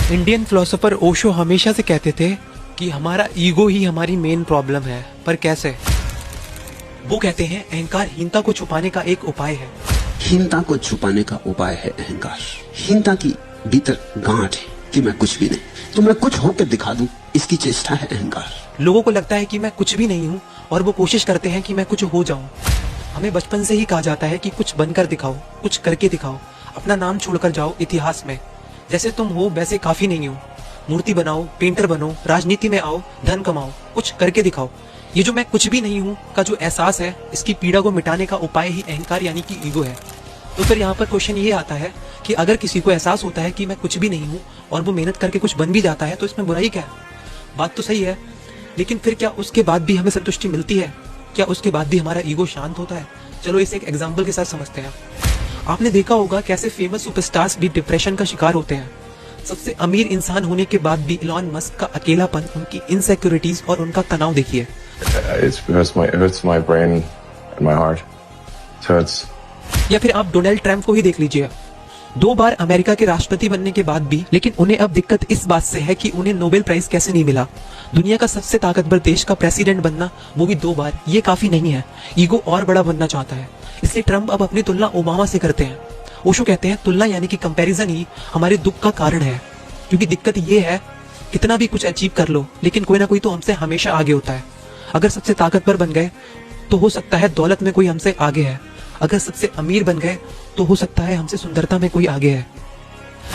Indian philosopher Osho हमेशा से कहते थे कि हमारा ईगो ही हमारी मेन प्रॉब्लम है। पर कैसे? वो कहते हैं अहंकार हीनता को छुपाने का एक उपाय है। हीनता को छुपाने का उपाय है अहंकार। हीनता की भीतर गांठ है कि मैं कुछ भी नहीं, तो मैं कुछ होकर दिखा दूं, इसकी चेष्टा है अहंकार। लोगों को लगता है कि मैं कुछ भी नहीं हूँ और वो कोशिश करते हैं कि मैं कुछ हो जाऊं। हमें बचपन से ही कहा जाता है कि कुछ बनकर दिखाओ, कुछ करके दिखाओ, अपना नाम छोड़कर जाओ इतिहास में। जैसे तुम हो वैसे काफी नहीं हो। मूर्ति बनाओ, पेंटर बनो, राजनीति में आओ, धन कमाओ, कुछ करके दिखाओ। ये जो मैं कुछ भी नहीं हूँ का जो एहसास है, इसकी पीड़ा को मिटाने का उपाय ही अहंकार यानी कि ईगो है। तो फिर यहाँ पर क्वेश्चन ये आता है कि अगर किसी को एहसास होता है कि मैं कुछ भी नहीं हूँ और वो मेहनत करके कुछ बन भी जाता है, तो इसमें बुराई क्या है? बात तो सही है, लेकिन फिर क्या उसके बाद भी हमें संतुष्टि मिलती है? क्या उसके बाद भी हमारा ईगो शांत होता है? चलो इसे एक एग्जाम्पल के साथ समझते हैं। आपने देखा होगा कैसे फेमस सुपरस्टार्स भी डिप्रेशन का शिकार होते हैं। सबसे अमीर इंसान होने के बाद भी इलॉन मस्क का अकेलापन, उनकी इनसिक्योरिटीज और उनका तनाव देखिए। my brain and my heart. So it's... या फिर आप डोनाल्ड ट्रंप को ही देख लीजिए। 2 बार अमेरिका के राष्ट्रपति बनने के बाद भी, लेकिन उन्हें अब दिक्कत इस बात से है कि उन्हें नोबेल प्राइज कैसे नहीं मिला। दुनिया का सबसे ताकतवर देश का प्रेसिडेंट बनना, वो भी 2 बार, ये काफी नहीं है। ईगो और बड़ा बनना चाहता है, इसलिए ट्रंप अब अपनी तुलना ओबामा से करते हैं। ओशो कहते हैं तुलना यानी कि कंपैरिजन ही हमारे दुख का कारण है। क्योंकि दिक्कत ये है, कितना भी कुछ अचीव कर लो, लेकिन कोई ना कोई तो हमसे हमेशा आगे होता है। अगर सबसे ताकतवर बन गए तो हो सकता है दौलत में कोई हमसे आगे है। अगर सबसे अमीर बन गए तो हो सकता है हमसे सुंदरता में कोई आगे है।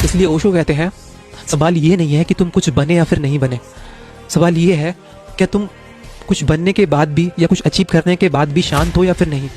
इसलिए ओशो कहते हैं सवाल ये नहीं है कि तुम कुछ बने या फिर नहीं बने, सवाल ये है क्या तुम कुछ बनने के बाद भी या कुछ अचीव करने के बाद भी शांत हो या फिर नहीं।